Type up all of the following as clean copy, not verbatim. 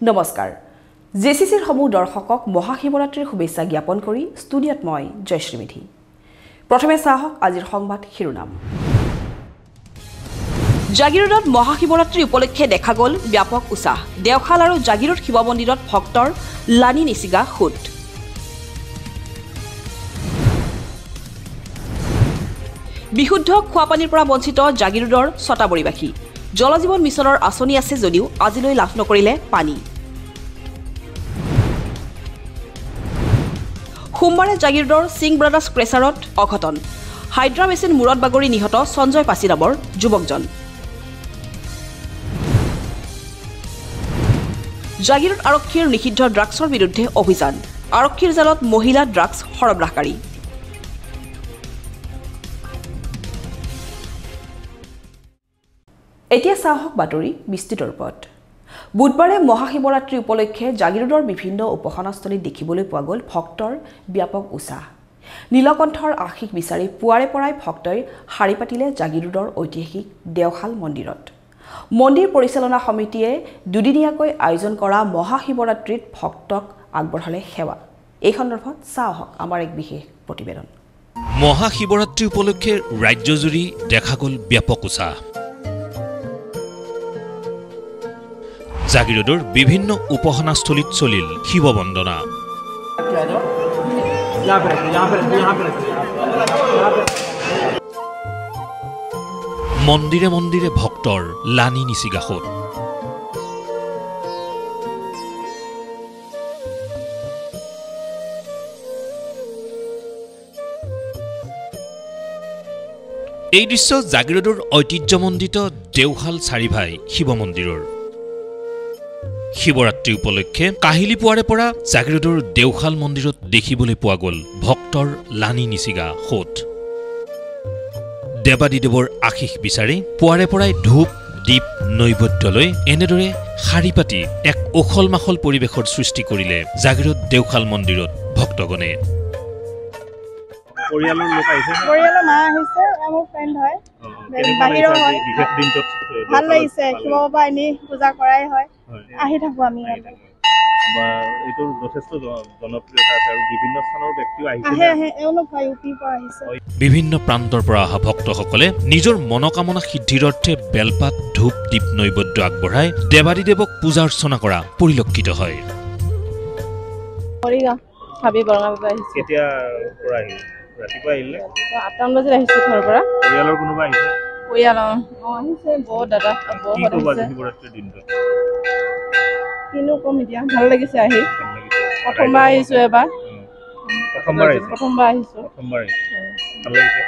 নমস্কাৰ জেচিচিৰ সমূহ দৰ্শকক মহাশিৱৰাত্ৰিৰ শুভেচ্ছা জ্ঞাপন কৰি ষ্টুডিঅ'ত মই জয়শ্ৰী মেধি প্ৰথমে চাহক আজিৰ সংবাদ শিৰোনাম জাগিৰোডত মহাশিৱৰাত্ৰি উপলক্ষে দেখা গ'ল ব্যাপক উৎসাহ দেওখাল আৰু জাগিৰোড শিৱ মন্দিৰত ভক্তৰ লানি নিচিগা খুট বিশুদ্ধ খোৱাপানীৰ পৰা বঞ্চিত জাগিৰোডৰ ছটাবৰীবাসী জলজীৱন মিছনৰ আঁচনি আছে যদিও আজিলৈ লাভ নকৰিলে পানী সোমবাৰে জাগিৰোডৰ সিং ব্ৰাদাৰ্ছ ক্ৰেচাৰত অঘটন হাইড্ৰা মেচিন মূৰত বাগৰি নিহত সঞ্জয় পাচি নামৰ যুৱকজন জাগিৰোড আৰক্ষীৰ নিষিদ্ধ ড্ৰাগছৰ বিৰুদ্ধে অভিযান আৰক্ষীৰ জালত মহিলা ড্ৰাগছ সৰবৰাহকাৰী এতিয়া চাহক বাতৰি বিস্তৃত ৰূপত বুধবাৰে মহাশিৱৰাত্ৰি উপলক্ষে জাগিৰোডৰ বিভিন্ন উপাসনাস্থলীত দেখিবলৈ পোৱা গ'ল ভক্তৰ ব্যাপক উৎসাহ নীলকণ্ঠৰ আশীষ বিচাৰি পুৱাৰে পৰাই ভক্তই শাৰী পাতিলে জাগিৰোডৰ ঐতিহাসিক দেওখাল মন্দিৰত মন্দিৰ পৰিচালনা সমিতিয়ে দুদিনীয়াকৈ আয়োজন কৰা মহাশিৱৰাত্ৰিত ভক্তক আগবঢ়ালে সেৱা এই সন্দৰ্ভত চাহক আমাৰ এক বিশেষ প্ৰতিবেদন মহাশিৱৰাত্ৰি উপলক্ষে ৰাজ্যজুৰি দেখা গ'ল ব্যাপক উৎসাহ জাগিৰোডৰ বিভিন্ন উপাসনাস্থলীত চলিল শিৱ বন্দনা মন্দিৰে মন্দিৰে ভক্তৰ লানি নিচিগা খুট এই দৃশ্য জাগিৰোডৰ ঐতিহ্যমণ্ডিত দেওখাল চাৰিভাই শিৱ মন্দিৰৰ শিৱৰাত্ৰি উপলক্ষে কাহিলি পুৱাৰে পৰা জাগিৰোডৰ দেওখাল মন্দিৰত দেখিবলৈ পোৱা গ'ল ভক্তৰ লানি নিচিগা খুট দেৱাদিদেৱৰ আশীষ বিচাৰি পুৱাৰে পৰাই ধূপ দীপ নৈবদ্যলৈ এনেদৰে শাৰী পাতি এক উখল মাখল পৰিৱেশৰ সৃষ্টি কৰিলে জাগিৰোড দেওখাল মন্দিৰত ভক্তগণে পৰিয়ালৰ লোক আহিছে পৰিয়ালৰ মা আহিছে মোৰ ফ্ৰেণ্ড হয় বাহিৰৰ হয় ভাল লাগিছে শিৱ বাবা এনে পূজা কৰাই হয় আহি থাকো আমি এইটোৰ যথেষ্ট জনপ্ৰিয়তা আছে আৰু বিভিন্ন স্থানৰ ব্যক্তিও আহিছে এওঁলোক হয় ইউপিৰ পৰা আহিছে বিভিন্ন প্ৰান্তৰ পৰা অহা ভক্তসকলে নিজৰ মনোকামনা সিদ্ধিৰ অৰ্থে বেলপাত ধূপ দীপ নৈবদ্য আগবঢ়াই দেৱাদিদেৱক পূজা অৰ্চনা কৰা পৰিলক্ষিত হয় কেতিয়া পৰা আহিল ৰাতিপুৱা আহিলে 8টা বজাত আহিছো ঘৰৰ পৰা পৰিয়ালৰ কোনোবা আহিছে পৰিয়ালৰ আহিছে বহুত দাদা বহুত শিৱৰাত্ৰিৰ দিনটো কিনো কম এতিয়া ভাল লাগিছে আহি প্ৰথমবাৰ আহিছো এবাৰ প্ৰথমবাৰ আহিছো ভাল লাগিছে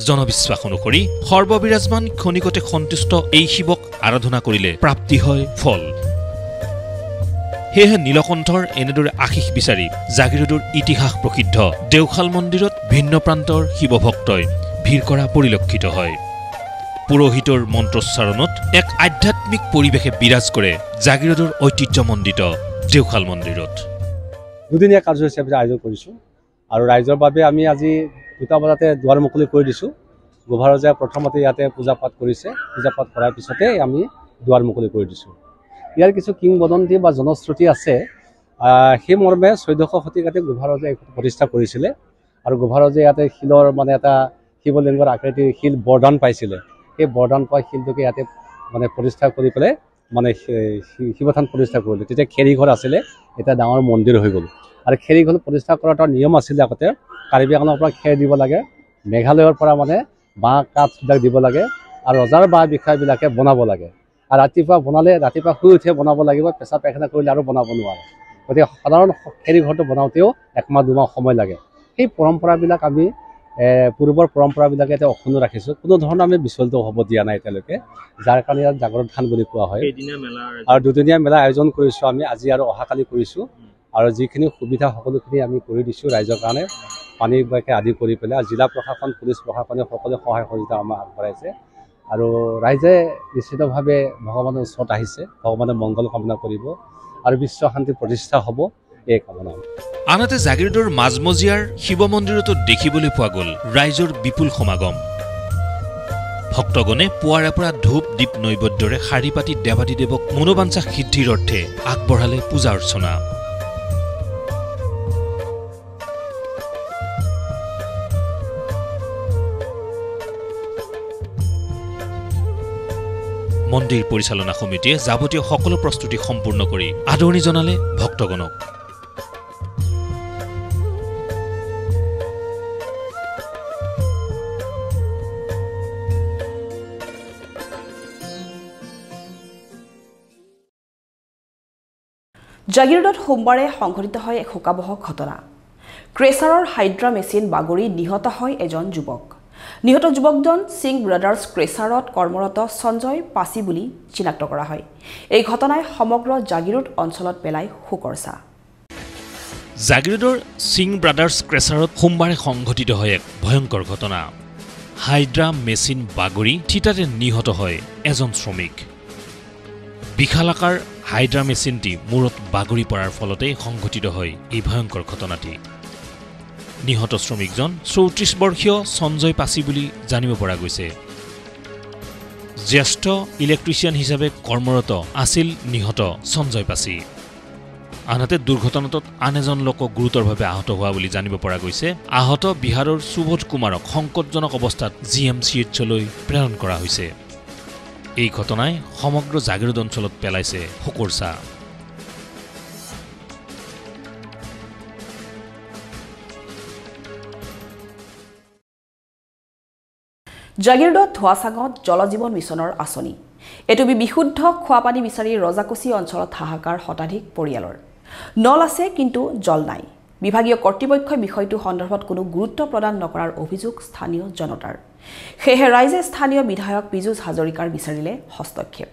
জনবিশ্বাস অনুসৰি সৰ্ববিৰাজমান ক্ষণিকতে সন্তুষ্ট এই শিৱক আৰাধনা কৰিলে প্ৰাপ্তি হয় ফল সেয়েহে নীলকণ্ঠৰ এনেদৰে আশীষ বিচাৰি জাগিৰোডৰ ইতিহাস প্ৰসিদ্ধ দেওখাল মন্দিৰত ভিন্ন প্ৰান্তৰ শিৱ ভক্তই ভিৰ কৰা পৰিলক্ষিত হয় পুৰোহিতৰ মন্ত্ৰোচ্চাৰণত এক আধ্যাত্মিক পৰিৱেশে বিৰাজ কৰে জাগিৰোডৰ ঐতিহ্যমণ্ডিত দেওখাল মন্দিৰত দুদিনীয়া কাৰ্যসূচী আয়োজন কৰিছোঁ আৰু ৰাইজৰ বাবে আমি আজি 2টা বজাতে দুৱাৰ মুকলি কৰি দিছোঁ গোভাৰজে প্ৰথমতে ইয়াতে পূজা পাঠ কৰিছে পূজা পাঠ কৰাৰ পিছতে আমি দুৱাৰ মুকলি কৰি দিছোঁ ইয়াৰ কিছু কিংবদন্তি বা জনশ্ৰুতি আছে সেই মৰ্মে 1400 শতিকাতে গোভাৰজে প্ৰতিষ্ঠা কৰিছিলে আৰু গোভাৰজে ইয়াতে শিলৰ মানে এটা শিৱলিংগৰ আকৃতিৰ শিল বৰদান পাইছিলে সেই বৰদান পোৱা শিলটোকে ইয়াতে মানে প্ৰতিষ্ঠা কৰি পেলাই মানে শিৱথান প্ৰতিষ্ঠা কৰিলে তেতিয়া খেৰীঘৰ আছিলে এটা ডাঙৰ মন্দিৰ হৈ গ'ল আৰু খেৰীঘৰ প্ৰতিষ্ঠা কৰাৰ এটা নিয়ম আছিলে আগতে কাৰ্বি আংলঙৰ পৰা খেৰ দিব লাগে মেঘালয়ৰ পৰা মানে বাঁহ কাঠবিলাক দিব লাগে আৰু ৰজাৰ বাঁহ বিষয়বিলাকে বনাব লাগে আৰু ৰাতিপুৱা বনালে ৰাতিপুৱা শুই উঠিয়ে বনাব লাগিব পেচা পেখানা কৰিলে আৰু বনাব নোৱাৰে গতিকে সাধাৰণ খেৰীঘৰটো বনাওঁতেও 1 মাহ 2 মাহ সময় লাগে সেই পৰম্পৰাবিলাক আমি পূৰ্বৰ পৰম্পৰাবিলাকে এতিয়া অক্ষুণ্ণ ৰাখিছোঁ কোনো ধৰণৰ আমি বিচলিত হ'ব দিয়া নাই এতিয়ালৈকে যাৰ কাৰণে ইয়াত জাগৰণ থান বুলি কোৱা হয় আৰু দুদিনীয়া মেলা আয়োজন কৰিছোঁ আমি আজি আৰু অহাকালি কৰিছোঁ আৰু যিখিনি সুবিধা সকলোখিনি আমি কৰি দিছোঁ ৰাইজৰ কাৰণে পানী আদি কৰি পেলাই জিলা প্ৰশাসন পুলিচ প্ৰশাসনে সকলোৱে সহায় সহযোগিতা আমাক আগবঢ়াইছে আৰু ৰাইজে নিশ্চিতভাৱে ভগৱানৰ ওচৰত আহিছে ভগৱানে মংগল কামনা কৰিব আৰু বিশ্ব শান্তি প্ৰতিষ্ঠা হ'ব এই কামনা আনহাতে জাগিৰোডৰ মাজমজিয়াৰ শিৱ মন্দিৰতো দেখিবলৈ পোৱা গ'ল ৰাইজৰ বিপুল সমাগম ভক্তগণে পুৱাৰে পৰা ধূপ দীপ নৈবেদ্যৰে শাৰী পাতি দেৱাদিদেৱক মনোবাঞ্ছা সিদ্ধিৰ অৰ্থে আগবঢ়ালে পূজা অৰ্চনা। মন্দিৰ পৰিচালনা সমিতিয়ে যাৱতীয় সকলো প্ৰস্তুতি সম্পূৰ্ণ কৰি আদৰণি জনালে ভক্তগণক। জাগিৰোডত সোমবাৰে সংঘটিত হয় এক শোকাবহ ঘটনা। ক্ৰেচাৰৰ হাইড্ৰা মেচিন বাগৰি নিহত হয় এজন যুৱক। নিহত যুৱকজন সিং ব্ৰাদাৰ্ছ ক্ৰেচাৰত কৰ্মৰত সঞ্জয় পাছি বুলি চিনাক্ত কৰা হয়। এই ঘটনাই সমগ্ৰ জাগিৰোড অঞ্চলত পেলাই শোকৰ ছাঁ। জাগিৰোডৰ সিং ব্ৰাদাৰ্ছ ক্ৰেচাৰত সোমবাৰে সংঘটিত হয় এক ভয়ংকৰ ঘটনা। হাইড্ৰা মেচিন বাগৰি থিতাতে নিহত হয় এজন শ্ৰমিক। বিশালাকাৰ হাইড্ৰা মেচিনটি মূৰত বাগৰি পৰাৰ ফলতে সংঘটিত হয় এই ভয়ংকৰ ঘটনাটি। নিহত শ্ৰমিকজন ৩৪ বৰ্ষীয় সঞ্জয় পাছি বুলি জানিব পৰা গৈছে। জ্যেষ্ঠ ইলেক্ট্ৰিচিয়ান হিচাপে কৰ্মৰত আছিল নিহত সঞ্জয় পাছি। আনহাতে দুৰ্ঘটনাটোত আন এজন লোক গুৰুতৰভাৱে আহত হোৱা বুলি জানিব পৰা গৈছে। আহত বিহাৰৰ সুবোধ কুমাৰক সংকটজনক অৱস্থাত GMCHলৈ প্ৰেৰণ কৰা হৈছে। এই ঘটনাই সমগ্ৰ জাগিৰোড অঞ্চলত পেলাইছে শোকৰ ছাঁ। জাগিৰোডত ধোৱাচাঙত জলজীৱন মিছনৰ আঁচনি। এটুপি বিশুদ্ধ খোৱাপানী বিচাৰি ৰজাকুছি অঞ্চলত হাহাকাৰ শতাধিক পৰিয়ালৰ। নল আছে কিন্তু জল নাই। বিভাগীয় কৰ্তৃপক্ষই বিষয়টো সন্দৰ্ভত কোনো গুৰুত্ব প্ৰদান নকৰাৰ অভিযোগ স্থানীয় জনতাৰ। সেয়েহে ৰাইজে স্থানীয় বিধায়ক পীযুষ হাজৰিকাৰ বিচাৰিলে হস্তক্ষেপ।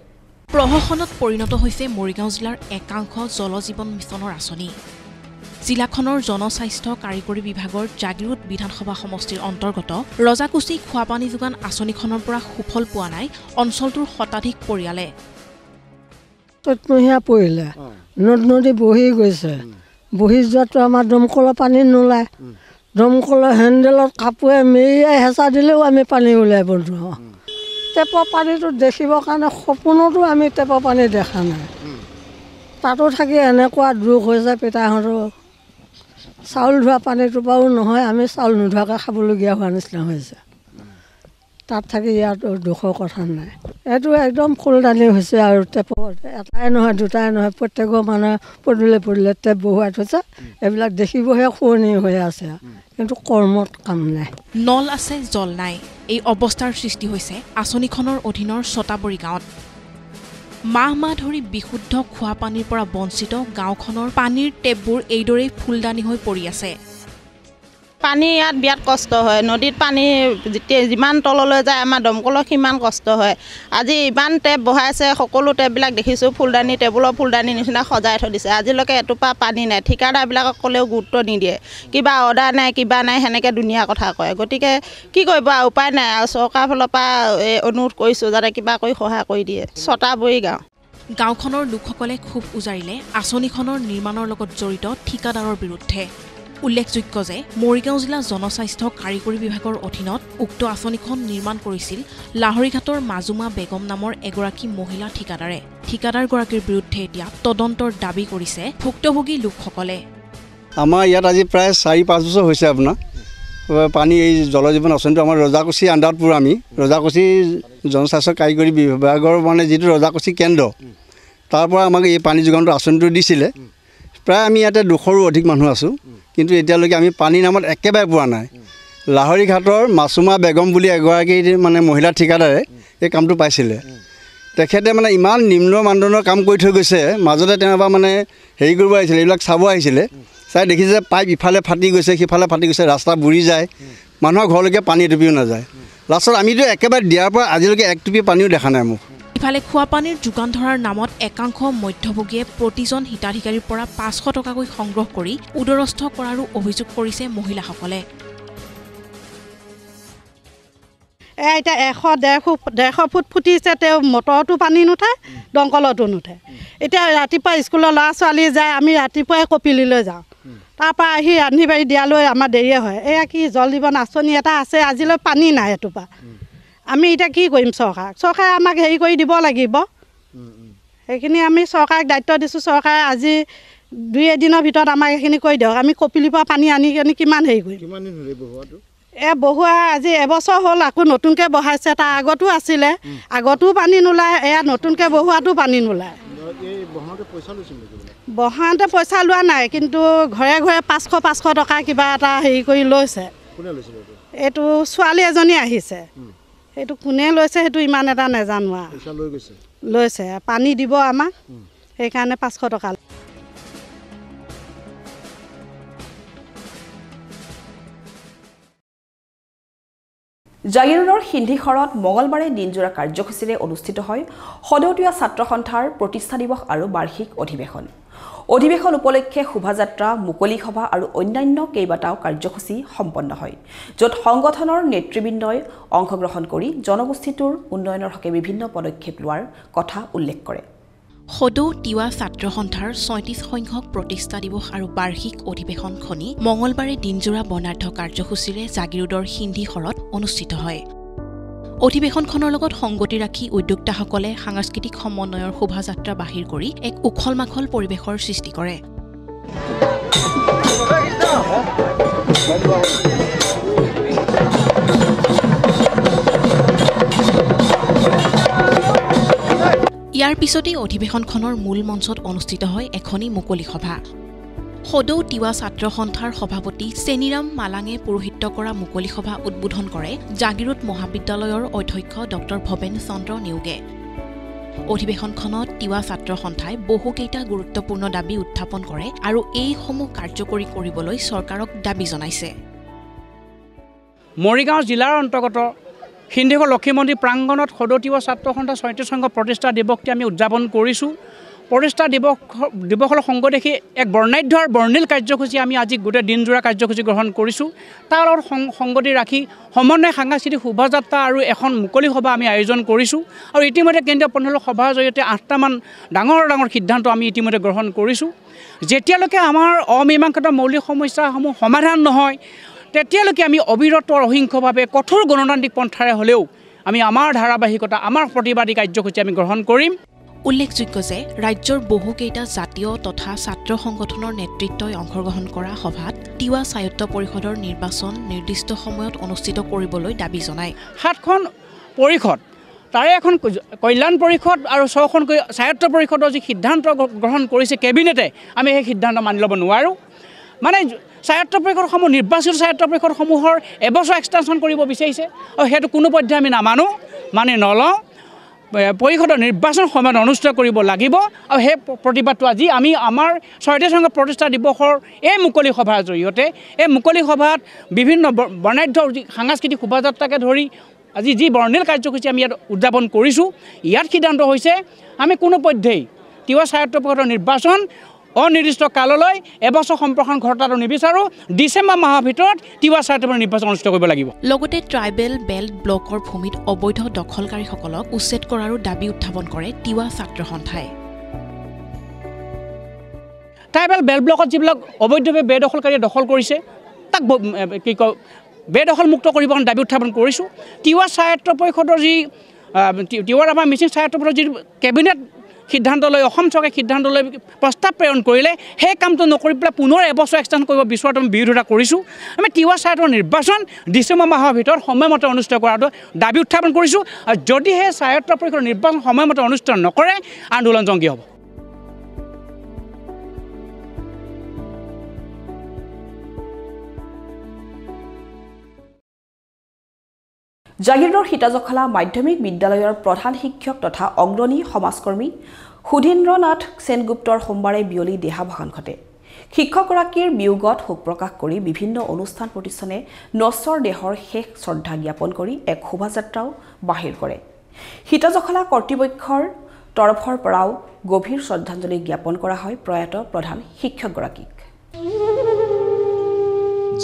প্ৰহসনত পৰিণত হৈছে মৰিগাঁও জিলাৰ একাংশ জলজীৱন মিছনৰ আঁচনি। জিলাখনৰ জনস্বাস্থ্য কাৰিকৰী বিভাগৰ জাগিৰোড বিধানসভা সমষ্টিৰ অন্তৰ্গত ৰজাকুছি খোৱাপানী যোগান আঁচনিখনৰ পৰা সুফল পোৱা নাই অঞ্চলটোৰ শতাধিক পৰিয়ালে। চ'তমহীয়া পৰিলে নদ নদী বহি গৈছে। বহি যোৱাটো আমাৰ দমকলৰ পানী নোলায়। দমকলৰ হেণ্ডেলত কাপোৰে মেৰিয়াই হেঁচা দিলেও আমি পানী উলিয়াব নোৱাৰোঁ। টেপৰ পানীটো দেখিবৰ কাৰণে সপোনতো আমি টেপৰ পানী দেখা নাই। তাতো থাকি এনেকুৱা দুখ হৈছে পিতাহঁতৰ। চাউল ধোৱা পানীটোৰ পৰাও নহয়, আমি চাউল নোধোৱাকৈ খাবলগীয়া হোৱা নিচিনা হৈছে। তাত থাকি ইয়াত দুখৰ কথা নাই। এইটো একদম ফুলদানি হৈছে আৰু টেপৰ এটাই নহয় দুটাই নহয়, প্ৰত্যেকৰ মানুহে পদূলে টেপ বহুৱাই থৈছে। এইবিলাক দেখিবহে শুৱনি হৈ আছে, কিন্তু কৰ্মত কাম নাই। নল আছে জল নাই, এই অৱস্থাৰ সৃষ্টি হৈছে আঁচনিখনৰ অধীনৰ ছটাবৰী গাঁৱত। মাহ মাহ ধৰি বিশুদ্ধ খোৱা পানীৰ পৰা বঞ্চিত গাঁওখনৰ পানীৰ টেপবোৰ এইদৰেই ফুলদানি হৈ পৰি আছে। পানী ইয়াত বিৰাট কষ্ট হয়। নদীত পানী যেতিয়া যিমান তললৈ যায় আমাৰ দমকলৰ সিমান কষ্ট হয়। আজি ইমান টেপ বহাইছে, সকলো টেপবিলাক দেখিছোঁ ফুলদানি, টেবুলৰ ফুলদানি নিচিনা সজাই থৈ দিছে। আজিলৈকে এটোপা পানী নাই। ঠিকাদাৰবিলাকক ক'লেও গুৰুত্ব নিদিয়ে। কিবা অৰ্ডাৰ নাই, কিবা নাই, সেনেকৈ দুনীয়া কথা কয়। গতিকে কি কৰিব আৰু, উপায় নাই আৰু। চৰকাৰৰ ফালৰ পৰা অনুৰোধ কৰিছোঁ যাতে কিবা কৰি সহায় কৰি দিয়ে। ছটাবৰী গাঁও। গাঁওখনৰ লোকসকলে ক্ষোভ উজাৰিলে আঁচনিখনৰ নিৰ্মাণৰ লগত জড়িত ঠিকাদাৰৰ বিৰুদ্ধে। উল্লেখযোগ্য যে মৰিগাঁও জিলা জনস্বাস্থ্য কাৰিকৰী বিভাগৰ অধীনত উক্ত আঁচনিখন নিৰ্মাণ কৰিছিল লাহৰীঘাটৰ মাজুমা বেগম নামৰ এগৰাকী মহিলা ঠিকাদাৰে। ঠিকাদাৰগৰাকীৰ বিৰুদ্ধে এতিয়া তদন্তৰ দাবী কৰিছে ভুক্তভোগী লোকসকলে। আমাৰ ইয়াত আজি প্ৰায় ৪-৫ বছৰ হৈছে আপোনাৰ পানী এই জলজীৱন আঁচনিটো আমাৰ ৰজাকুছি আণ্ডাৰত পৰে। আমি ৰজাকুছি জনস্বাস্থ্য কাৰিকৰী বিভাগৰ মানে যিটো ৰজাকুছি কেন্দ্ৰ, তাৰ পৰা আমাক এই পানী যোগানটো আঁচনিটো দিছিলে। প্ৰায় আমি ইয়াতে ২০০ৰো অধিক মানুহ আছোঁ, কিন্তু এতিয়ালৈকে আমি পানী নামত একেবাৰে পোৱা নাই। লাহৰীঘাটৰ মাছুমা বেগম বুলি এগৰাকী মানে মহিলা ঠিকাদাৰে এই কামটো পাইছিলে। তেখেতে মানে ইমান নিম্ন মানদণ্ডৰ কাম কৰি থৈ গৈছে। মাজতে তেওঁ এবাৰ মানে হেৰি কৰিব আহিছিলে, এইবিলাক চাব আহিছিলে। চাই দেখিছে পাইপ ইফালে ফাটি গৈছে, সিফালে ফাটি গৈছে, ৰাস্তা বুৰি যায়, মানুহৰ ঘৰলৈকে পানী এটুপিও নাযায়। লাষ্টত আমিতো একেবাৰে দিয়াৰ পৰা আজিলৈকে এক টুপি পানীও দেখা নাই মোক। ইফালে খোৱাপানীৰ যোগান ধৰাৰ নামত একাংশ মধ্যভোগীয়ে প্ৰতিজন হিতাধিকাৰীৰ পৰা ৫০০ টকাকৈ সংগ্ৰহ কৰি উদৰস্থ কৰাৰো অভিযোগ কৰিছে মহিলাসকলে। এতিয়া ১০০-১৫০ ফুট ফুটিছে, তেওঁ মটৰতো পানী নুঠে, দমকলতো নুঠে। এতিয়া ৰাতিপুৱা স্কুলৰ ল'ৰা ছোৱালী যায়, আমি ৰাতিপুৱাই কপিলিলৈ যাওঁ। তাৰপৰা আহি ৰান্ধি বাঢ়ি দিয়ালৈ আমাৰ দেৰিয়ে হয়। এয়া কি জল জীৱন আঁচনি এটা আছে, আজিলৈ পানী নাই এটোপা। আমি এতিয়া কি কৰিম চৰকাৰে আমাক হেৰি কৰি দিব লাগিব সেইখিনি আমি চৰকাৰক দায়িত্ব দিছোঁ চৰকাৰে আজি 2-এদিনৰ ভিতৰত আমাক এইখিনি কৰি দিয়ক আমি কপিলিৰ পৰা পানী আনি কিমান হেৰি কৰিম বহোৱা আজি এবছৰ হ'ল আকৌ নতুনকৈ বহাইছে তাৰ আগতো আছিলে আগতো পানী নোলায় এয়া নতুনকৈ বহোৱাতো পানী নোলায় বহাওঁতে পইচা লোৱা নাই কিন্তু ঘৰে ঘৰে 500 টকা কিবা এটা হেৰি কৰি লৈছে এইটো ছোৱালী এজনী আহিছে সেইটো কোনে লৈছে সেইটো ইমান এটা নাজানো লৈছে পানী দিব আমাক সেইকাৰণে 500 টকা জাগিৰোডৰ সিন্ধিখৰত মঙলবাৰে দিনজোৰা কাৰ্যসূচীৰে অনুষ্ঠিত হয় সদৌতীয়া ছাত্ৰ সন্থাৰ প্ৰতিষ্ঠা দিৱস আৰু বাৰ্ষিক অধিৱেশন উপলক্ষে শোভাযাত্ৰা মুকলি সভা আৰু অন্যান্য কেইবাটাও কাৰ্যসূচী সম্পন্ন হয় য'ত সংগঠনৰ নেতৃবৃন্দই অংশগ্ৰহণ কৰি জনগোষ্ঠীটোৰ উন্নয়নৰ হকে বিভিন্ন পদক্ষেপ লোৱাৰ কথা উল্লেখ কৰে সদৌ তিৱা ছাত্ৰ সন্থাৰ ৩৬ সংখ্যক প্ৰতিষ্ঠা দিৱস আৰু বাৰ্ষিক অধিৱেশনখনি মঙলবাৰে দিনজোৰা বৰ্ণাঢ্য কাৰ্যসূচীৰে জাগিৰোডৰ সিন্ধিখৰত অনুষ্ঠিত হয় অধিৱেশনখনৰ লগত সংগতি ৰাখি উদ্যোক্তাসকলে সাংস্কৃতিক সমন্বয়ৰ শোভাযাত্ৰা বাহিৰ কৰি এক উখল মাখল পৰিৱেশৰ সৃষ্টি কৰে ইয়াৰ পিছতে অধিৱেশনখনৰ মূল মঞ্চত অনুষ্ঠিত হয় এখনি মুকলি সভা সদৌ তিৱা ছাত্ৰ সন্থাৰ সভাপতি চেনিৰাম মালাঙে পুৰোহিত্য কৰা মুকলি সভা উদ্বোধন কৰে জাগিৰোড মহাবিদ্যালয়ৰ অধ্যক্ষ ডক্টৰ ভৱেন চন্দ্ৰ নেওগে অধিৱেশনখনত তিৱা ছাত্ৰ সন্থাই বহুকেইটা গুৰুত্বপূৰ্ণ দাবী উত্থাপন কৰে আৰু এইসমূহ কাৰ্যকৰী কৰিবলৈ চৰকাৰক দাবী জনাইছে মৰিগাঁও জিলাৰ অন্তৰ্গত সিন্ধিখৰ লক্ষী মন্দিৰ প্ৰাংগণত সদৌ তিৱা ছাত্ৰ সন্থা ৩৬ সংঘ প্ৰতিষ্ঠা দিৱসটি আমি উদযাপন কৰিছোঁ প্ৰতিষ্ঠা দিৱসৰ সংগ দেখি এক বৰ্ণাঢ্য আৰু বৰ্ণিল কাৰ্যসূচী আমি আজি গোটেই দিনজোৰা কাৰ্যসূচী গ্ৰহণ কৰিছোঁ তাৰ লগত সংগতি ৰাখি সমন্বয় সাংস্কৃতিক শোভাযাত্ৰা আৰু এখন মুকলি সভা আমি আয়োজন কৰিছোঁ আৰু ইতিমধ্যে কেন্দ্ৰীয় পঞ্চায়ত সভাৰ জৰিয়তে 8টামান ডাঙৰ সিদ্ধান্ত আমি ইতিমধ্যে গ্ৰহণ কৰিছোঁ যেতিয়ালৈকে আমাৰ অমীমাংসিত মৌলিক সমস্যাসমূহ সমাধান নহয় তেতিয়ালৈকে আমি অবিৰত অহিংসভাৱে কঠোৰ গণতান্ত্ৰিক পন্থাৰে হ'লেও আমি আমাৰ ধাৰাবাহিকতা আমাৰ প্ৰতিবাদী কাৰ্যসূচী আমি গ্ৰহণ কৰিম উল্লেখযোগ্য যে ৰাজ্যৰ বহুকেইটা জাতীয় তথা ছাত্ৰ সংগঠনৰ নেতৃত্বই অংশগ্ৰহণ কৰা সভাত তিৱা স্বায়ত্ত পৰিষদৰ নিৰ্বাচন নিৰ্দিষ্ট সময়ত অনুষ্ঠিত কৰিবলৈ দাবী জনায় 7খন পৰিষদ তাৰে এখন কল্যাণ পৰিষদ আৰু 6খন স্বায়ত্ত পৰিষদৰ যি সিদ্ধান্ত গ্ৰহণ কৰিছে কেবিনেটে আমি সেই সিদ্ধান্ত মানি ল'ব নোৱাৰোঁ মানে স্বায়ত্ত পৰিষদসমূহ নিৰ্বাচিত স্বায়ত্ত পৰিষদসমূহৰ এবছৰ এক্সটেনশ্যন কৰিব বিচাৰিছে আৰু সেইটো কোনো পধ্যে আমি নামানো মানি নলওঁ পৰিষদৰ নিৰ্বাচন সময়ত অনুষ্ঠিত কৰিব লাগিব আৰু সেই প্ৰতিবাদটো আজি আমি আমাৰ ৩৬ সংঘ প্ৰতিষ্ঠা দিৱসৰ এই মুকলি সভাৰ জৰিয়তে এই মুকলি সভাত বিভিন্ন বৰ্ণাঢ্য সাংস্কৃতিক শোভাযাত্ৰাকে ধৰি আজি যি বৰ্ণিল কাৰ্যসূচী আমি ইয়াত উদযাপন কৰিছোঁ ইয়াত সিদ্ধান্ত হৈছে আমি কোনো পধ্যেই তিৱা স্বায়ত্ত পৰিষদৰ নিৰ্বাচন অনিৰ্দিষ্ট কাললৈ এবছৰ সম্প্ৰসাৰণ ঘটাটো নিবিচাৰোঁ ডিচেম্বৰ মাহৰ ভিতৰত তিৱা স্বায়ত্ত পৰিষদৰ নিৰ্বাচন অনুষ্ঠিত কৰিব লাগিব লগতে ট্ৰাইবেল বেল্ট ব্লকৰ ভূমিত অবৈধ দখলকাৰীসকলক উচ্ছেদ কৰাৰো দাবী উত্থাপন কৰে তিৱা ছাত্ৰ সন্থাই ট্ৰাইবেল বেল্ট ব্লকত যিবিলাক অবৈধভাৱে বেদখলকাৰীয়ে দখল কৰিছে তাক কি কয় বেদখলমুক্ত কৰিব কাৰণে দাবী উত্থাপন কৰিছোঁ তিৱা স্বায়ত্ত পৰিষদৰ যি তিৱা ৰাভা মিচিং স্বায়ত্ত পৰিষদৰ যি কেবিনেট সিদ্ধান্ত লৈ অসম চৰকাৰে সিদ্ধান্ত লৈ প্ৰস্তাৱ প্ৰেৰণ কৰিলে সেই কামটো নকৰি পেলাই পুনৰ এবছৰ এক্সটেণ্ড কৰিব বিচৰাটো আমি বিৰোধিতা কৰিছোঁ আমি তিৱা স্বায়ত্তৰ নিৰ্বাচন ডিচেম্বৰ মাহৰ ভিতৰত সময়মতে অনুষ্ঠিত কৰাটো দাবী উত্থাপন কৰিছোঁ আৰু যদিহে স্বায়ত্ত পৰিষদৰ নিৰ্বাচন সময়মতে অনুষ্ঠিত নকৰে আন্দোলন জংগী হ'ব জাগিৰোডৰ সীতাজখলা মাধ্যমিক বিদ্যালয়ৰ প্ৰধান শিক্ষক তথা অগ্ৰণী সমাজকৰ্মী সুধীন্দ্ৰনাথ সেনগুপ্তৰ সোমবাৰে বিয়লি দেহাৱসান ঘটে শিক্ষকগৰাকীৰ বিয়োগত শোক প্ৰকাশ কৰি বিভিন্ন অনুষ্ঠান প্ৰতিষ্ঠানে নশ্বৰ দেহৰ শেষ শ্ৰদ্ধা জ্ঞাপন কৰি এক শোভাযাত্ৰাও বাহিৰ কৰে সীতাজখলা কৰ্তৃপক্ষৰ তৰফৰ পৰাও গভীৰ শ্ৰদ্ধাঞ্জলি জ্ঞাপন কৰা হয় প্ৰয়াত প্ৰধান শিক্ষকগৰাকীক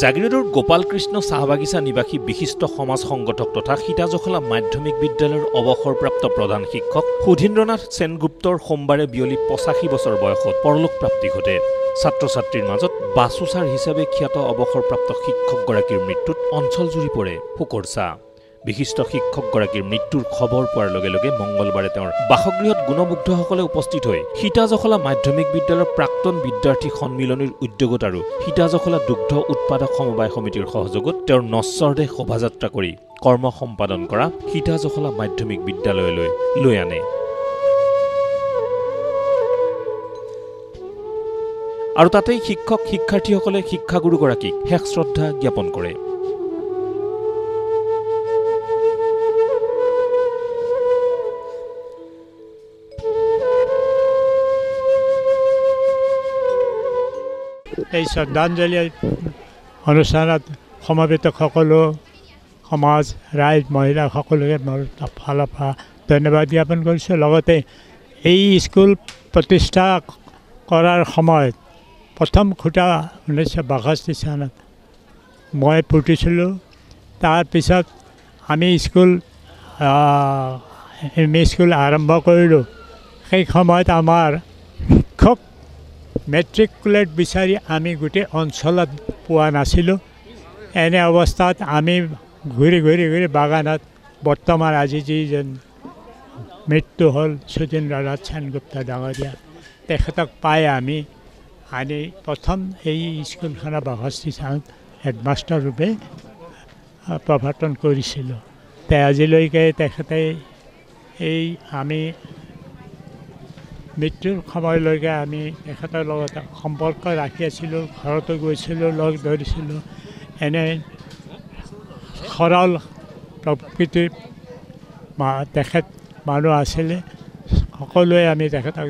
জাগিৰোডৰ গোপাল কৃষ্ণ চাহবাগিচা নিবাসী বিশিষ্ট সমাজ সংগঠক তথা সীতাজখলা মাধ্যমিক বিদ্যালয়ৰ অৱসৰপ্ৰাপ্ত প্ৰধান শিক্ষক সুধীন্দ্ৰনাথ সেনগুপ্তৰ সোমবাৰে বিয়লি 85 বছৰ বয়সত পৰলোক প্ৰাপ্তি ঘটে ছাত্ৰ ছাত্ৰীৰ মাজত বাছুচাৰ হিচাপে খ্যাত অৱসৰপ্ৰাপ্ত শিক্ষকগৰাকীৰ মৃত্যুত অঞ্চলজুৰি পৰে শোকৰ ছাঁ বিশিষ্ট শিক্ষকগৰাকীৰ মৃত্যুৰ খবৰ পোৱাৰ লগে লগে মঙ্গলবাৰে তেওঁৰ বাসগৃহত গুণমুগ্ধসকলে উপস্থিত হৈ সীতাজখলা মাধ্যমিক বিদ্যালয়ৰ প্ৰাক্তন বিদ্যাৰ্থী সন্মিলনীৰ উদ্যোগত আৰু সীতাজখলা দুগ্ধ উৎপাদক সমবায় সমিতিৰ সহযোগত তেওঁৰ নশ্বৰদেহ শোভাযাত্ৰা কৰি কৰ্ম সম্পাদন কৰা সীতাজখলা মাধ্যমিক বিদ্যালয়লৈ লৈ আনে। আৰু তাতেই শিক্ষক শিক্ষাৰ্থীসকলে শিক্ষাগুৰুগৰাকীক শেষ শ্ৰদ্ধা জ্ঞাপন কৰে। এই শ্ৰদ্ধাঞ্জলি অনুষ্ঠানত সমবেত সকলো সমাজ ৰাইজ মহিলা সকলোকে মোৰ ফালৰ পৰা ধন্যবাদ জ্ঞাপন কৰিছোঁ। লগতে এই স্কুল প্ৰতিষ্ঠা কৰাৰ সময়ত প্ৰথম খুঁটা 1962 চনত মই পুতিছিলোঁ। তাৰপিছত আমি স্কুল আৰম্ভ কৰিলোঁ। সেই সময়ত আমাৰ শিক্ষক মেট্ৰিকুলেট বিচাৰি আমি গোটেই অঞ্চলত পোৱা নাছিলোঁ। এনে অৱস্থাত আমি ঘূৰি বাগানত বৰ্তমান আজি যিজন মৃত্যু হ'ল সুধীন্দ্ৰনাথ সেনগুপ্তা ডাঙৰীয়া, তেখেতক পাই আমি আনি প্ৰথম এই স্কুলখনৰ 62 চনত হেডমাষ্টাৰ ৰূপে প্ৰৱৰ্তন কৰিছিলোঁ। আজিলৈকে তেখেতে আমি মৃত্যুৰ সময়লৈকে আমি তেখেতৰ লগত সম্পৰ্ক ৰাখি আছিলোঁ, ঘৰতো গৈছিলোঁ, লগ ধৰিছিলোঁ। এনে সৰল প্ৰকৃতিৰ তেখেত মানুহ আছিলে। সকলোৱে আমি তেখেতক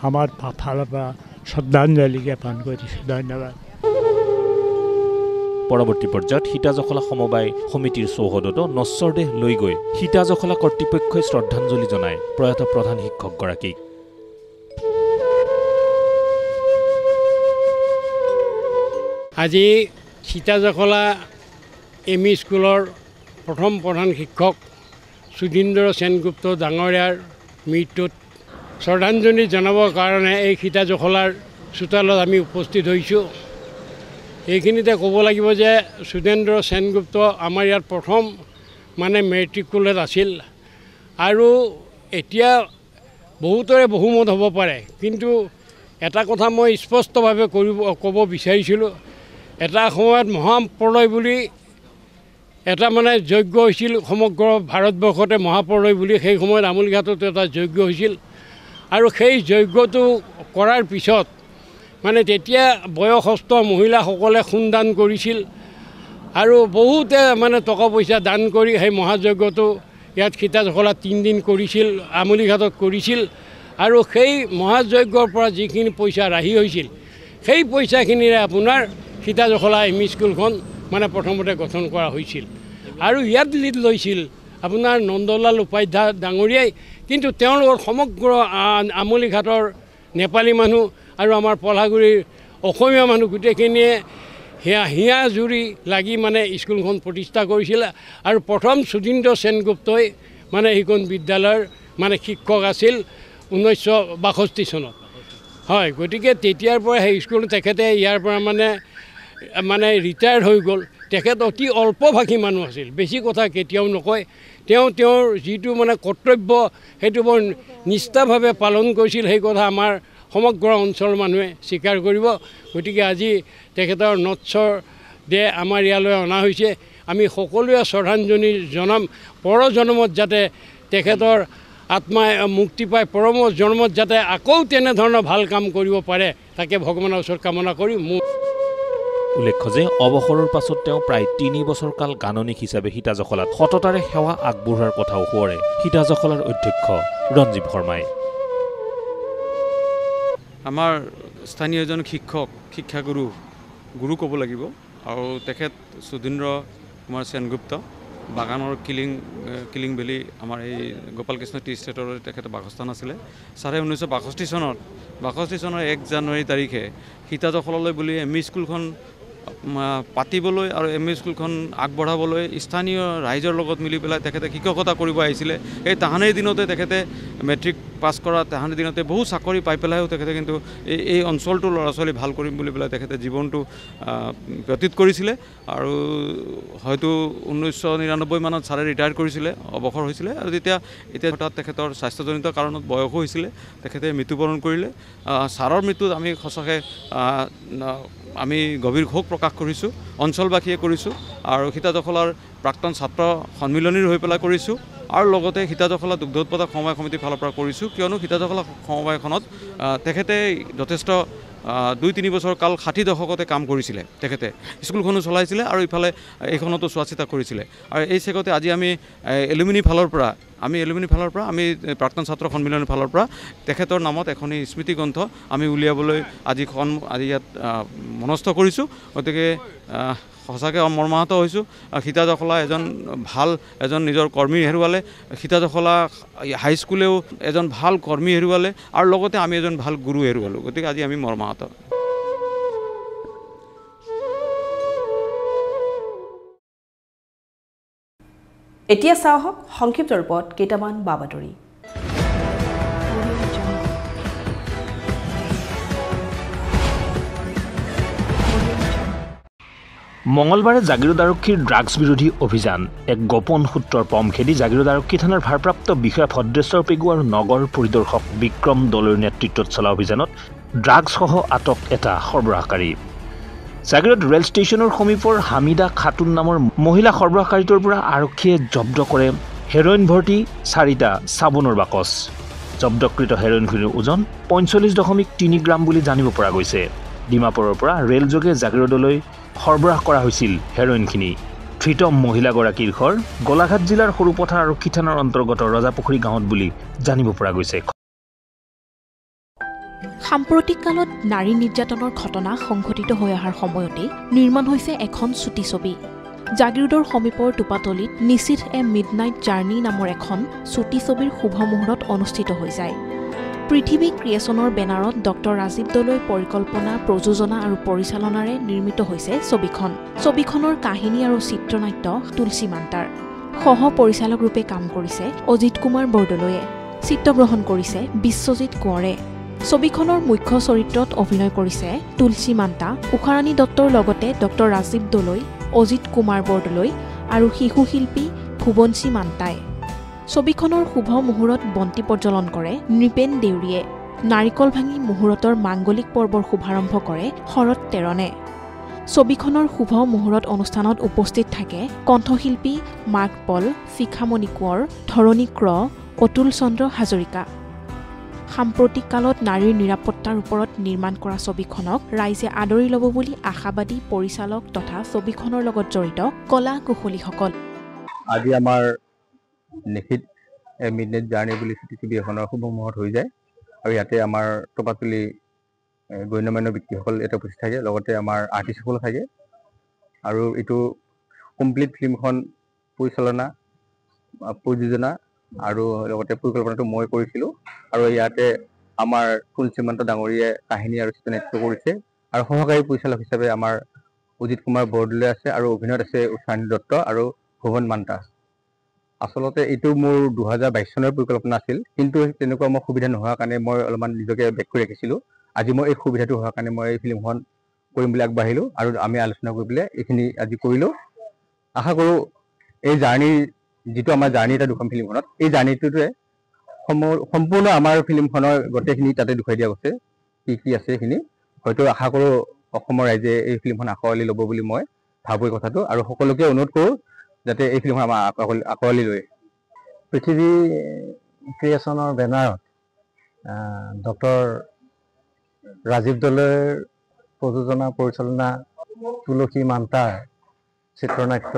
আমাৰ ফালৰ পৰা শ্ৰদ্ধাঞ্জলি জ্ঞাপন কৰিছোঁ। ধন্যবাদ। পৰৱৰ্তী পৰ্যায়ত সীতাজখলা সমবায় সমিতিৰ চৌহদতো নশ্বৰদেহ লৈ গৈ সীতাজখলা কৰ্তৃপক্ষই শ্ৰদ্ধাঞ্জলি জনায় প্ৰয়াত প্ৰধান শিক্ষকগৰাকীক। আজি সীতাজখলা এম.ই. স্কুলৰ প্ৰথম প্ৰধান শিক্ষক সুধীন্দ্ৰ সেনগুপ্ত ডাঙৰীয়াৰ মৃত্যুত শ্ৰদ্ধাঞ্জলি জনাবৰ কাৰণে এই সীতাজখলাৰ চোতালত আমি উপস্থিত হৈছোঁ। এইখিনিতে ক'ব লাগিব যে সুধীন্দ্ৰ সেনগুপ্ত আমাৰ ইয়াত প্ৰথম মেট্ৰিকুলেট আছিল। আৰু এতিয়া বহুতৰে বহুমত হ'ব পাৰে, কিন্তু এটা কথা মই স্পষ্টভাৱে ক'ব বিচাৰিছিলোঁ। এটা সময়ত মহাপ্ৰলয় বুলি এটা যজ্ঞ হৈছিল সমগ্ৰ ভাৰতবৰ্ষতে, মহাপ্ৰলয় বুলি। সেই সময়ত আমুলঘাটতো এটা যজ্ঞ হৈছিল। আৰু সেই যজ্ঞটো কৰাৰ পিছত তেতিয়া বয়সস্থ মহিলাসকলে সোণদান কৰিছিল আৰু বহুতে টকা পইচা দান কৰি সেই মহাযজ্ঞটো ইয়াত সীতাজখলা 3 দিন কৰিছিল, আমুলিঘাটত কৰিছিল। আৰু সেই মহাযজ্ঞৰ পৰা যিখিনি পইচা ৰাহি হৈছিল, সেই পইচাখিনিৰে আপোনাৰ সীতাজখলা এম.ই. স্কুলখন প্ৰথমতে গঠন কৰা হৈছিল। আৰু ইয়াত লিড লৈছিল আপোনাৰ নন্দলাল উপাধ্যায় ডাঙৰীয়াই। কিন্তু তেওঁৰ লগত সমগ্ৰ আমুলিঘাটৰ নেপালী মানুহ আৰু আমাৰ পলাগুৰিৰ অসমীয়া মানুহ গোটেইখিনিয়ে হিয়া জুৰি লাগি স্কুলখন প্ৰতিষ্ঠা কৰিছিল। আৰু প্ৰথম সুধীন্দ্ৰ সেনগুপ্তই সেইখন বিদ্যালয়ৰ শিক্ষক আছিল 1962 চনত। হয়, গতিকে তেতিয়াৰ পৰা সেই স্কুল তেখেতে ইয়াৰ পৰা ৰিটায়াৰ্ড হৈ গ'ল। তেখেত অতি অল্পভাষী মানুহ আছিল, বেছি কথা কেতিয়াও নকয়। তেওঁৰ যিটো কৰ্তব্য সেইটো বৰ নিষ্ঠাভাৱে পালন কৰিছিল। সেই কথা আমাৰ সমগ্ৰ অঞ্চলৰ মানুহে স্বীকাৰ কৰিব। গতিকে আজি তেখেতৰ নশ্বৰ দেহ আমাৰ ইয়ালৈ অনা হৈছে। আমি সকলোৱে শ্ৰদ্ধাঞ্জলি জনাম। পৰজন্মত যাতে তেখেতৰ আত্মাই মুক্তি পায়, পৰম জন্মত যাতে আকৌ তেনেধৰণৰ ভাল কাম কৰিব পাৰে, তাকে ভগৱানৰ ওচৰত কামনা কৰি মোৰ। উল্লেখ্য যে অৱসৰৰ পাছত তেওঁ প্ৰায় 3 বছৰ কাল গাননিক হিচাপে সীতাজখলাত সততাৰে সেৱা আগবঢ়োৱাৰ কথাও সোঁৱৰে সীতাজখলাৰ অধ্যক্ষ ৰঞ্জীৱ শৰ্মাই। আমাৰ স্থানীয় এজন শিক্ষাগুৰু ক'ব লাগিব। আৰু তেখেত সুধীন্দ্ৰ কুমাৰ সেনগুপ্ত বাগানৰ কিলিং ভেলী আমাৰ এই গোপালকৃষ্ণ টি ষ্টেটৰ তেখেতৰ বাসস্থান আছিলে। ছাৰে 1962 চনৰ 1 জানুৱাৰী তাৰিখে সীতাজখলালৈ বুলি এম.ই. স্কুলখন পাতিবলৈ আৰু ME স্কুলখন আগবঢ়াবলৈ স্থানীয় ৰাইজৰ লগত মিলি পেলাই তেখেতে শিক্ষকতা কৰিব আহিছিলে। এই তাহানিৰ দিনতে তেখেতে মেট্ৰিক পাছ কৰা তাহানিৰ দিনতে বহু চাকৰি পাই পেলাইও তেখেতে কিন্তু এই অঞ্চলটোৰ ল'ৰা ছোৱালী ভাল কৰিম বুলি পেলাই তেখেতে জীৱনটো ব্যতীত কৰিছিলে আৰু হয়তো 1999 মানত ছাৰে ৰিটায়াৰ কৰিছিলে, অৱসৰ হৈছিলে আৰু এতিয়া হঠাৎ তেখেতৰ স্বাস্থ্যজনিত কাৰণত বয়সো হৈছিলে, তেখেতে মৃত্যুবৰণ কৰিলে। ছাৰৰ মৃত্যুত আমি সঁচাকৈ আমি গভীৰ শোক প্ৰকাশ কৰিছোঁ, অঞ্চলবাসীয়ে কৰিছোঁ আৰু সীতাজখলাৰ প্ৰাক্তন ছাত্ৰ সন্মিলনীৰ হৈ পেলাই কৰিছোঁ আৰু লগতে সীতাজখলা দুগ্ধ উৎপাদক সমবায় সমিতিৰ ফালৰ পৰা কৰিছোঁ, কিয়নো সীতাজখলা সমবায়খনত তেখেতে যথেষ্ট 2-3 বছৰ কাল 60 দশকতে কাম কৰিছিলে, তেখেতে স্কুলখনো চলাইছিলে আৰু ইফালে এইখনতো চোৱা চিতা কৰিছিলে। আৰু এই চেগতে আজি আমি এলুমিনি ফালৰ পৰা আমি প্ৰাক্তন ছাত্ৰ সন্মিলনৰ ফালৰ পৰা তেখেতৰ নামত এখনি স্মৃতি গ্ৰন্থ আমি উলিয়াবলৈ আজি ইয়াত মনস্থ কৰিছোঁ। গতিকে সঁচাকৈ মৰ্মাহত হৈছোঁ। সীতাজখলা এজন নিজৰ কৰ্মী হেৰুৱালে, সীতাজখলা হাইস্কুলেও এজন ভাল কৰ্মী হেৰুৱালে আৰু লগতে আমি এজন ভাল গুৰু হেৰুৱালোঁ। গতিকে আজি আমি মৰ্মাহত। এতিয়া চাওঁ হওক সংক্ষিপ্ত ৰূপত কেইটামান বাতৰি। মঙলবাৰে জাগিৰোড আৰক্ষীৰ ড্ৰাগছ বিৰোধী অভিযান এক গোপন সূত্ৰৰ পম খেদি জাগিৰোড আৰক্ষী থানাৰ ভাৰপ্ৰাপ্ত বিষয়া ভদ্ৰেশ্বৰ পেগু আৰু নগৰ পৰিদৰ্শক বিক্ৰম দলৈৰ নেতৃত্বত চলা অভিযানত ড্ৰাগছসহ আটক এটা সৰবৰাহকাৰী। জাগিৰোড ৰেল ষ্টেচনৰ সমীপৰ হামিদা খাতুন নামৰ মহিলা সৰবৰাহকাৰীটোৰ পৰা আৰক্ষীয়ে জব্দ কৰে হেৰইন ভৰ্তি 4টা চাবোনৰ বাকচ। জব্দকৃত হেৰইনখিনিৰ ওজন 45.3 গ্ৰাম বুলি জানিব পৰা গৈছে। ডিমাপুৰৰ পৰা ৰেলযোগে জাগিৰোডলৈ সৰবৰাহ কৰা হৈছিল হেৰইনখিনি। ধৃত মহিলাগৰাকীৰ ঘৰ গোলাঘাট জিলাৰ সৰুপথাৰ আৰক্ষী থানাৰ অন্তৰ্গত ৰজাপুখুৰী গাঁৱত বুলি জানিব পৰা গৈছে। সাম্প্ৰতিক কালত নাৰী নিৰ্যাতনৰ ঘটনা সংঘটিত হৈ অহাৰ সময়তে নিৰ্মাণ হৈছে এখন চুটি ছবি। জাগিৰোডৰ সমীপৰ টোপাতলিত নিশিথ এ মিডনাইট জাৰ্নি নামৰ এখন চুটি ছবিৰ শুভ মুহূৰ্ত অনুষ্ঠিত হৈ যায়। পৃথিৱী ক্ৰিয়েশ্যনৰ বেনাৰত ডক্টৰ ৰাজীৱ দলৈ পৰিকল্পনা, প্ৰযোজনা আৰু পৰিচালনাৰে নিৰ্মিত হৈছে ছবিখন। ছবিখনৰ কাহিনী আৰু চিত্ৰনাট্য তুলসী মান্তাৰ। সহ পৰিচালক ৰূপে কাম কৰিছে অজিত কুমাৰ বৰদলৈয়ে। চিত্ৰগ্ৰহণ কৰিছে বিশ্বজিৎ কোঁৱৰে। ছবিখনৰ মুখ্য চৰিত্ৰত অভিনয় কৰিছে তুলসী মান্তা, উষাৰাণী দত্তৰ লগতে ডক্টৰ ৰাজীৱ দলৈ, অজিত কুমাৰ বৰদলৈ আৰু শিশু শিল্পী ভুৱনশী মান্তাই। ছবিখনৰ শুভ মুহূৰ্ত বন্তি প্ৰজ্বলন কৰে নৃপেন দেউৰীয়ে। নাৰিকল ভাঙি মুহূৰ্তৰ মাংগলিক পৰ্বৰ শুভাৰম্ভ কৰে শৰৎ তেৰণে। ছবিখনৰ শুভ মুহূৰ্ত অনুষ্ঠানত উপস্থিত থাকে কণ্ঠশিল্পী মাৰ্ক পল, শিখামণি কোঁৱৰ, ধৰণী ক্ৰ, অতুল চন্দ্ৰ হাজৰিকা। সাম্প্ৰতিক কালত নাৰীৰ নিৰাপত্তাৰ ওপৰত নিৰ্মাণ কৰা ছবিখনক ৰাইজে আদৰি ল'ব বুলি আশাবাদী পৰিচালক তথা ছবিখনৰ লগত জড়িত কলা কুশলীসকল। আজি আমাৰ নিশিথ এ মিডনাইট জাৰ্নি বুলি ছবি এখনৰ শুভ মুহূৰ্ত হৈ যায় আৰু ইয়াতে আমাৰ টপাতলি গণ্যমান্য ব্যক্তিসকল ইয়াতে উপস্থিত থাকে, লগতে আমাৰ আৰ্টিষ্টসকল থাকে আৰু এইটো কমপ্লিট ফিল্মখন পৰিচালনা, প্ৰযোজনা আৰু লগতে পৰিকল্পনাটো মই কৰিছিলোঁ আৰু ইয়াতে আমাৰ তুলসী মান্তা ডাঙৰীয়াই কাহিনী আৰু চিত্ৰনাট্য কৰিছে আৰু সহকাৰী পৰিচালক হিচাপে আমাৰ অজিত কুমাৰ বৰদলৈ আছে আৰু অভিনয়ত আছে উষাৰাণী দত্ত আৰু ভুৱন মান্তা। আচলতে এইটো মোৰ 2022 চনৰ পৰিকল্পনা আছিল, কিন্তু তেনেকুৱা মই সুবিধা নোহোৱাৰ কাৰণে মই অলপমান নিজকে বেক কৰি ৰাখিছিলোঁ। আজি মই এই সুবিধাটো হোৱাৰ কাৰণে মই এই ফিল্মখন কৰিম বুলি আগবাঢ়িলোঁ আৰু আমি আলোচনা কৰি পেলাই এইখিনি আজি কৰিলোঁ। আশা কৰোঁ এই জাৰ্ণি যিটো আমাৰ জাৰ্ণি এটা দুখন ফিল্মখনত, এই জাৰ্ণিটোৱে সম্পূৰ্ণ আমাৰ ফিল্মখনৰ গোটেইখিনি তাতে দেখুৱাই দিয়া গৈছে, কি আছে সেইখিনি। হয়তো আশা কৰোঁ অসমৰ ৰাইজে এই ফিল্মখন আঁকোৱালি ল'ব বুলি মই ভাবোঁ এই কথাটো আৰু সকলোকে অনুৰোধ কৰোঁ যাতে এই ফিল্মখন আমাৰ আঁকোৱালি লয়। পৃথিৱী ক্ৰিয়েশ্যনৰ বেনাৰত ডক্টৰ ৰাজীৱ দলৈৰ প্ৰযোজনা, পৰিচালনা, তুলসী মান্তাৰ চিত্ৰনাট্য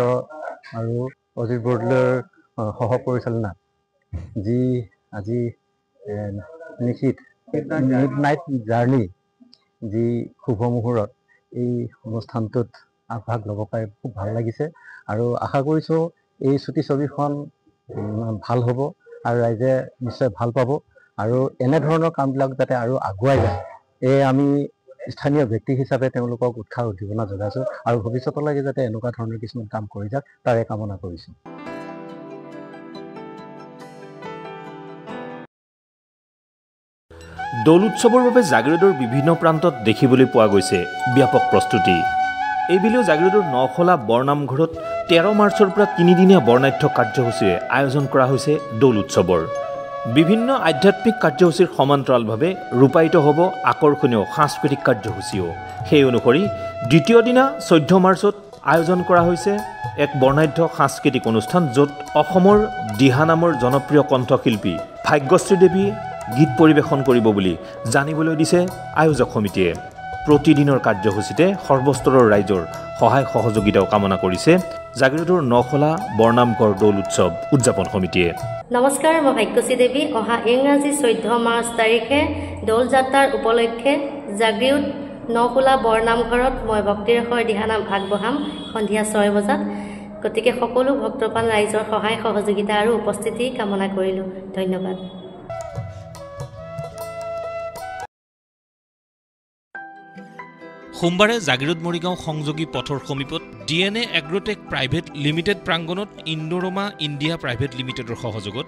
আৰু অজিত বৰদলৈৰ সহ পৰিচালনা যি আজি নিশিথ মিডনাইট জাৰ্নি যি শুভ মুহূৰ্ত, এই অনুষ্ঠানটোত আগভাগ ল'ব পাই খুব ভাল লাগিছে আৰু আশা কৰিছোঁ এই চুটি ছবিখন ভাল হ'ব আৰু ৰাইজে নিশ্চয় ভাল পাব আৰু এনেধৰণৰ কামবিলাক যাতে আৰু আগুৱাই যায়, এই আমি স্থানীয় ব্যক্তি হিচাপে তেওঁলোকক উৎসাহ উদ্দীপনা জনাইছোঁ আৰু ভৱিষ্যতলৈকে যাতে এনেকুৱা ধৰণৰ কিছুমান কাম কৰি যাওক তাৰে কামনা কৰিছোঁ। দৌল উৎসৱৰ বাবে জাগিৰোডৰ বিভিন্ন প্ৰান্তত দেখিবলৈ পোৱা গৈছে ব্যাপক প্ৰস্তুতি। এইবেলিও জাগিৰোডৰ নখলা বৰনামঘৰত 13 মাৰ্চৰ পৰা 3দিনীয়া বৰ্ণাঢ্য কাৰ্যসূচীৰে আয়োজন কৰা হৈছে দৌল উৎসৱৰ। বিভিন্ন আধ্যাত্মিক কাৰ্যসূচীৰ সমান্তৰালভাৱে ৰূপায়িত হ'ব আকৰ্ষণীয় সাংস্কৃতিক কাৰ্যসূচীও। সেই অনুসৰি দ্বিতীয় দিনা 14 মাৰ্চত আয়োজন কৰা হৈছে এক বৰ্ণাঢ্য সাংস্কৃতিক অনুষ্ঠান, য'ত অসমৰ দিহানামৰ জনপ্ৰিয় কণ্ঠশিল্পী ভাগ্যশ্ৰী দেৱী গীত পৰিৱেশন কৰিব বুলি জানিবলৈ দিছে আয়োজক সমিতিয়ে। প্ৰতিদিনৰ কাৰ্যসূচীতে সৰ্বস্তৰৰ ৰাইজৰ সহায় সহযোগিতাও কামনা কৰিছে জাগিৰোডৰ নখলা বৰনামঘৰ দৌল উৎসৱ উদযাপন সমিতিয়ে। নমস্কাৰ, মই ভাগ্যশ্ৰী দেৱী। অহা ইংৰাজী 14 মাৰ্চ তাৰিখে দৌল যাত্ৰাৰ উপলক্ষে জাগিৰোড নখলা বৰনামঘৰত মই ভক্তিৰসৰ দিহানাম আগবঢ়াম সন্ধিয়া 6 বজাত। গতিকে সকলো ভক্তপ্ৰাণ ৰাইজৰ সহায় সহযোগিতা আৰু উপস্থিতি কামনা কৰিলোঁ। ধন্যবাদ। সোমবাৰে জাগিৰোড মৰিগাঁও সংযোগী পথৰ সমীপত DNA এগ্ৰটেক প্ৰাইভেট লিমিটেড প্ৰাংগণত ইণ্ডোৰমা ইণ্ডিয়া প্ৰাইভেট লিমিটেডৰ সহযোগত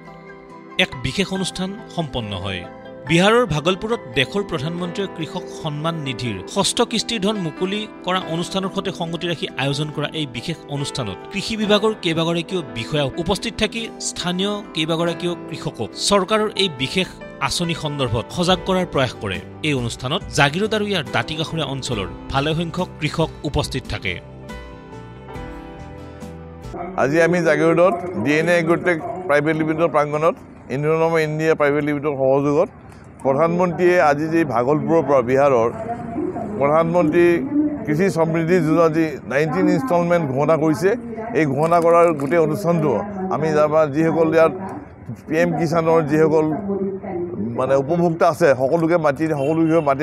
এক বিশেষ অনুষ্ঠান সম্পন্ন হয়। বিহাৰৰ ভাগলপুৰত দেশৰ প্ৰধানমন্ত্ৰীৰ কৃষক সন্মান নিধিৰ 6ষ্ঠ কিস্তিৰ ধন মুকলি কৰা অনুষ্ঠানৰ সৈতে সংগতি ৰাখি আয়োজন কৰা এই বিশেষ অনুষ্ঠানত কৃষি বিভাগৰ কেইবাগৰাকীও বিষয়া উপস্থিত থাকি স্থানীয় কেইবাগৰাকীও কৃষকক চৰকাৰৰ এই বিশেষ আঁচনি সন্দৰ্ভত সজাগ কৰাৰ প্ৰয়াস কৰে। এই অনুষ্ঠানত জাগিৰোড আৰু ইয়াৰ দাঁতিকাষৰীয়া অঞ্চলৰ ভালেসংখ্যক কৃষক উপস্থিত থাকে। আজি আমি জাগিৰোডত DNA এগ্ৰটেক প্ৰাইভেট লিমিটেডৰ প্ৰাংগণত ইণ্ডোৰমা ইণ্ডিয়া প্ৰাইভেট লিমিটেডৰ সহযোগত প্ৰধানমন্ত্ৰীয়ে আজি যি ভাগলপুৰৰ পৰা বিহাৰৰ প্ৰধানমন্ত্ৰী কৃষি সমৃদ্ধি যোজনা যি 19 ইনষ্টলমেণ্ট ঘোষণা কৰিছে, এই ঘোষণা কৰাৰ গোটেই অনুষ্ঠানটো আমি যিসকল ইয়াত PM কিষাণৰ যিসকল মানে উপভোক্তা আছে সকলোকে মাতি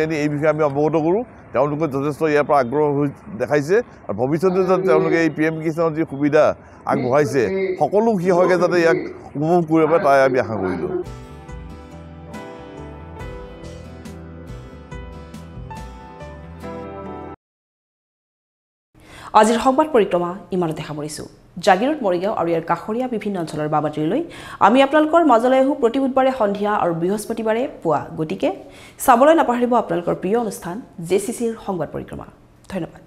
আনি এই বিষয়ে আমি অৱগত কৰোঁ। তেওঁলোকে যথেষ্ট ইয়াৰ পৰা আগ্ৰহ দেখাইছে আৰু ভৱিষ্যতে যাতে তেওঁলোকে এই PM কিষাণৰ যি সুবিধা আগবঢ়াইছে সকলো কৃষকে যাতে ইয়াক উপভোগ কৰিব পাৰে তাই আমি আশা কৰিলোঁ। আজিৰ সংবাদ পৰিক্ৰমা ইমানতে সামৰিছোঁ। জাগিৰোড মৰিগাঁও আৰু ইয়াৰ কাষৰীয়া বিভিন্ন অঞ্চলৰ বাবাতৰিলৈ আমি আপোনালোকৰ মাজলৈ আহোঁ প্ৰতি বুধবাৰে সন্ধিয়া আৰু বৃহস্পতিবাৰে পুৱা। গতিকে চাবলৈ নাপাহৰিব আপোনালোকৰ প্ৰিয় অনুষ্ঠান JCCৰ সংবাদ পৰিক্ৰমা। ধন্যবাদ।